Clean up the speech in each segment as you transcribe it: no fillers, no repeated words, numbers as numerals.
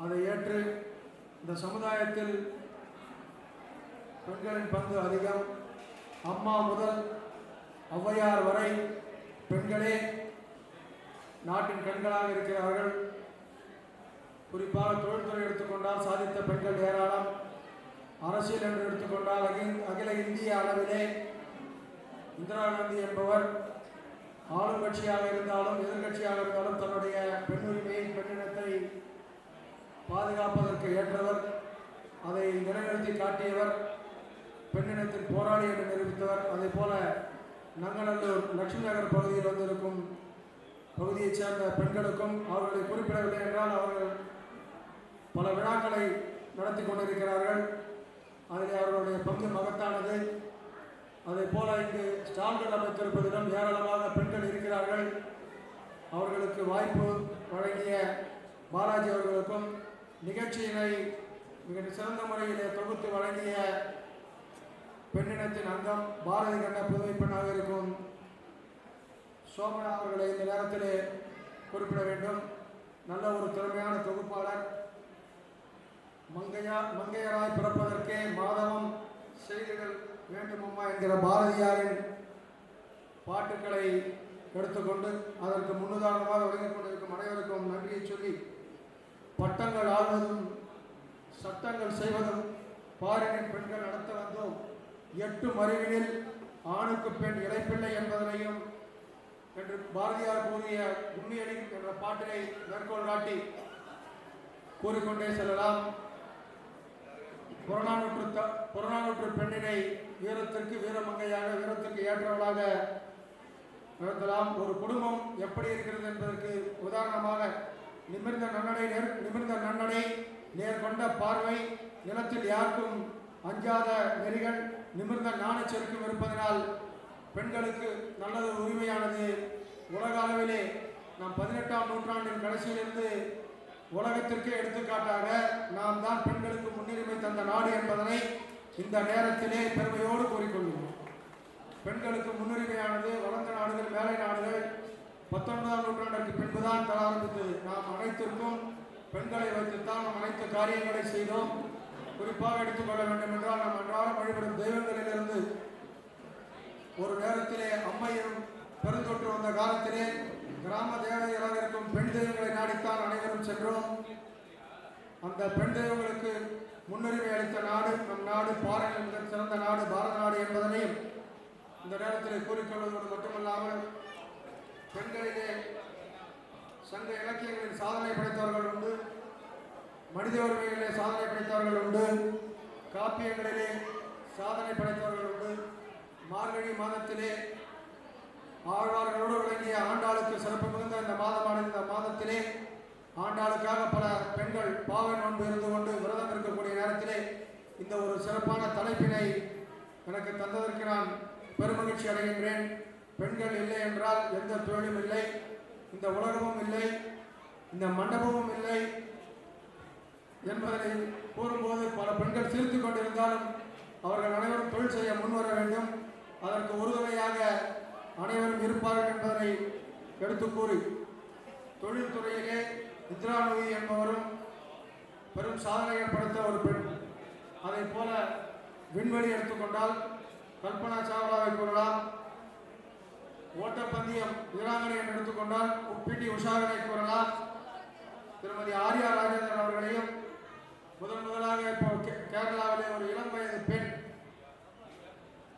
அதை ஏற்று இந்த சமுதாயத்தில் பெண்களின் பங்கு அதிகம். அம்மா முதல் ஔவையார் வரை பெண்களே நாட்டின் கண்களாக இருக்கிறார்கள். குறிப்பாக தொழில்துறை எடுத்துக்கொண்டால் சாதித்த பெண்கள் ஏராளம். அரசியல் என்று எடுத்துக்கொண்டால் அகில இந்திய அளவிலே இந்திரா காந்தி என்பவர் ஆளும் கட்சியாக இருந்தாலும் எதிர்கட்சியாக இருந்தாலும் தன்னுடைய பெண்ணுரிமையை பெண்ணினத்தை பாதுகாப்பதற்கு ஏற்றவர், அதை நிறைவேற்றி காட்டியவர், பெண்ணினத்தின் போராளி என்று நிரூபித்தவர். அதே போல நங்கநல்லூர் லட்சுமி நகர் பகுதியில் வந்திருக்கும் பகுதியைச் சேர்ந்த பெண்களுக்கும் அவர்களை குறிப்பிடவில்லை என்றால் அவர்கள் பல விழாக்களை நடத்தி கொண்டிருக்கிறார்கள். அதில் அவர்களுடைய பங்கு மகத்தானது. அதே போல இங்கு ஸ்டால்கள் அமைத்திருப்பதிலும் ஏராளமாக பெண்கள் இருக்கிறார்கள். அவர்களுக்கு வாய்ப்பு வழங்கிய பாலாஜி அவர்களுக்கும் நிகழ்ச்சியினை மிக சிறந்த முறையிலே தொகுத்து வழங்கிய பெண்ணினத்தின் அங்கம் பாரதி கண்ட புதுமை பெண்ணாக இருக்கும் சோமனா அவர்களை இந்த நேரத்திலே குறிப்பிட வேண்டும். நல்ல ஒரு திறமையான தொகுப்பாளர். மங்கையராய் பிறப்பதற்கே மாதவம் செய்திகள் வேண்டுமம்மா என்கிற பாரதியாரின் பாட்டுக்களை எடுத்துக்கொண்டு அதற்கு முன்னுதாரணமாக வழங்கிக் கொண்டிருக்கும் அனைவருக்கும் நன்றியை சொல்லி, பட்டங்கள் ஆள்வதும் சட்டங்கள் செய்வதும் பாரினின் பெண்கள் நடத்த வந்தோம், 8 அறிவினில் ஆணுக்கு பெண் இடைப்பிள்ளை என்பதனையும் என்று பாரதியார் கூறிய உண்மையடி என்ற பாட்டினை மேற்கோள் காட்டி கூறிக்கொண்டே செல்லலாம். புறநானூற்று பெண்ணினை வீரத்திற்கு வீரமங்கையாக, வீரத்திற்கு ஏற்றவளாக நடத்தலாம். ஒரு குடும்பம் எப்படி இருக்கிறது என்பதற்கு உதாரணமாக நிமிர்ந்த நன்னடை, நேர்கொண்ட பார்வை, நிலத்தில் யாருக்கும் அஞ்சாத நெறிகள், நிமிர்ந்த நாணச்செருக்கும் இருப்பதனால் பெண்களுக்கு நல்லது உரிமையானது. உலக அளவிலே நாம் 18ஆம் நூற்றாண்டின் கடைசியிலிருந்து உலகத்திற்கே எடுத்துக்காட்டாக நாம் தான் பெண்களுக்கு முன்னுரிமை தந்த நாடு என்பதனை இந்த நேரத்திலே பெருமையோடு கூறிக்கொள்கிறோம். பெண்களுக்கு முன்னுரிமையானது வளர்ந்த நாடுகள், மேலை நாடுகள் 19ஆம் நூற்றாண்டிற்கு பின்புதான் தர ஆரம்பித்தது. நாம் அனைத்திற்கும் பெண்களை வைத்துத்தான் நாம் அனைத்து காரியங்களை செய்தோம். குறிப்பாக எடுத்துக்கொள்ள வேண்டும் என்றால் நாம் அன்றாடம் வழிபடும் தெய்வங்களிலிருந்து ஒரு நேரத்திலே அம்மையும் பெருந்தொற்று வந்த காலத்திலே கிராம தேவதைகளாக இருக்கும் பெண் தெய்வங்களை நாடித்தான் அனைவரும் சென்றோம். அந்த பெண் தெய்வங்களுக்கு முன்னுரிமை அளித்த நாடு நம் நாடு. பாறையில் மிக சிறந்த நாடு பாரத நாடு என்பதனையும் இந்த நேரத்தில் கூறிக்கொள்வதோடு மட்டுமல்லாமல், பெண்களிலே சங்க இலக்கியங்களில் சாதனை படைத்தவர்கள் உண்டு, மனித உரிமைகளிலே சாதனை படைத்தவர்கள் உண்டு, காப்பியங்களிலே சாதனை படைத்தவர்கள் உண்டு. மார்கழி மாதத்திலே ஆழ்வார்களோடு விளங்கிய ஆண்டாளுக்கு சிறப்பு மிகுந்த இந்த மாதமானது. இந்த மாதத்திலே ஆண்டாளுக்காக பல பெண்கள் பாவை நோன்பு இருந்து கொண்டு விரதம் இருக்கக்கூடிய நேரத்திலே இந்த ஒரு சிறப்பான தலைப்பினை எனக்கு தந்ததற்கு நான் பெருமகிழ்ச்சி அடைகின்றேன். பெண்கள் இல்லை என்றால் எந்த தொழிலும் இல்லை, இந்த உலகமும் இல்லை, இந்த மண்டபமும் இல்லை என்பதை கூறும்போது பல பெண்கள் சிரித்து கொண்டிருந்தாலும் அவர்கள் அனைவரும் தொழில் செய்ய முன்வர வேண்டும். அதற்கு உறுதுணையாக அனைவரும் இருப்பார்கள் என்பதனை எடுத்து கூறி, தொழில்துறையிலே இந்திரா நூயி என்பவரும் பெரும் சாதனைகள் படைத்த ஒரு பெண். அதை போல விண்வெளி எடுத்துக்கொண்டால் கல்பனா சாவ்லாவை கூறலாம். ஓட்டப்பந்தயம் வீராங்கனை என்று எடுத்துக்கொண்டால் பிடி உஷாவினை கூறலாம். திருமதி ஆர்யா ராஜேந்திரன் அவர்களையும் முதலாக இப்போ கேரளாவிலே ஒரு இளம் வயது பெண்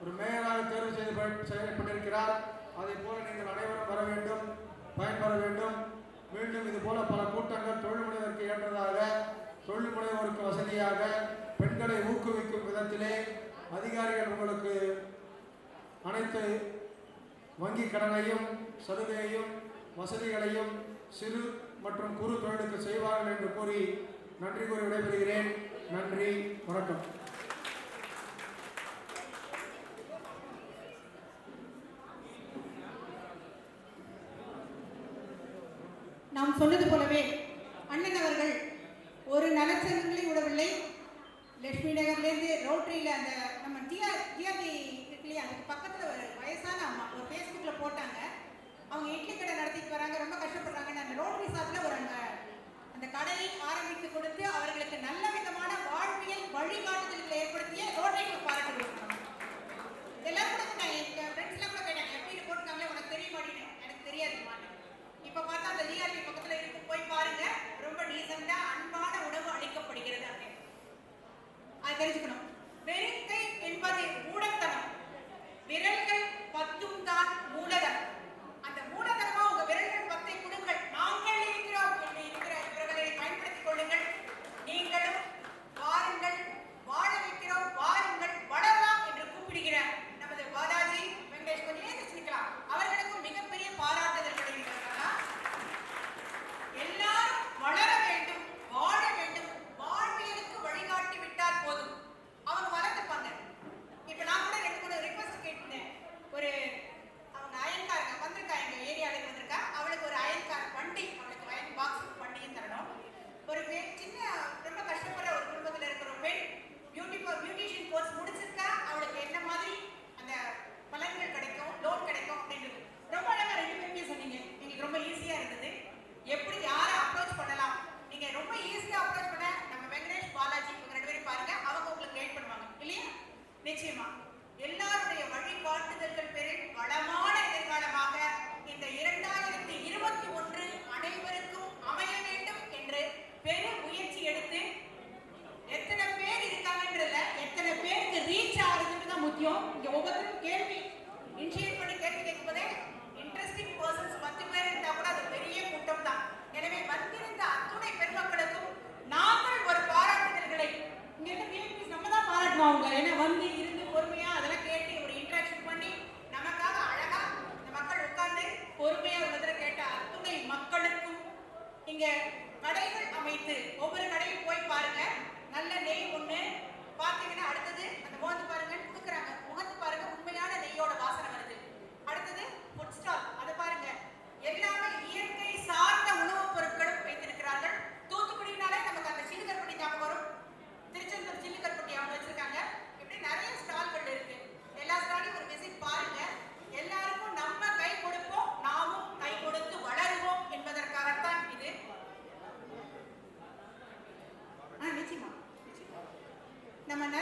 ஒரு மேயராக தேர்வு செய்யப்பட்டிருக்கிறார். அதை போல நீங்கள் அனைவரும் வர வேண்டும், பயன்பெற வேண்டும். மீண்டும் இது போல பல கூட்டங்கள் தொழில் முனைவருக்கு ஏற்றதாக, தொழில் முனைவோருக்கு வசதியாக, பெண்களை ஊக்குவிக்கும் விதத்திலே அதிகாரிகள் உங்களுக்கு அனைத்து வங்கி கடனையும் சலுகையையும் வசதிகளையும் சிறு மற்றும் குறு தொழிலுக்கு செய்வார்கள் என்று கூறி நன்றி கூறி விடைபெறுகிறேன். நன்றி, வணக்கம். நாம் சொன்னது போலவே அண்ணன் அவர்கள் ஒரு நலச்சங்கங்களை விடவில்லை. லட்சுமி நகர்லேருந்து ரோட்டரியில் அந்த நம்ம டிஆர்டி இருக்கு இல்லையா, அதுக்கு பக்கத்தில் ஒரு வயசான அம்மா ஒரு ஃபேஸ்புக்கில் போட்டாங்க. அவங்க இட்லி கடை நடத்திட்டு வராங்க, ரொம்ப கஷ்டப்படுறாங்க. அந்த ரோட்டரி சார்பில் ஒரு அந்த கடையை ஆரம்பித்து கொடுத்து அவர்களுக்கு நல்ல விதமான வாழ்வியல் வழிகாட்டுதல்களை ஏற்படுத்திய ரோட்டரிக்கு பாராட்டு கொடுக்கணும். இதெல்லாம் கூட என் ஃப்ரெண்ட்ஸ்லாம் கூட கேட்டாங்க, எப்படி போட்டுருக்காங்களே உனக்கு தெரிய மாட்டேங்குது. எனக்கு தெரியாது. இப்போ பார்த்தா அந்த ஜிஆர்பி பக்கத்தில் இருக்கு, போய் பாருங்க, ரொம்ப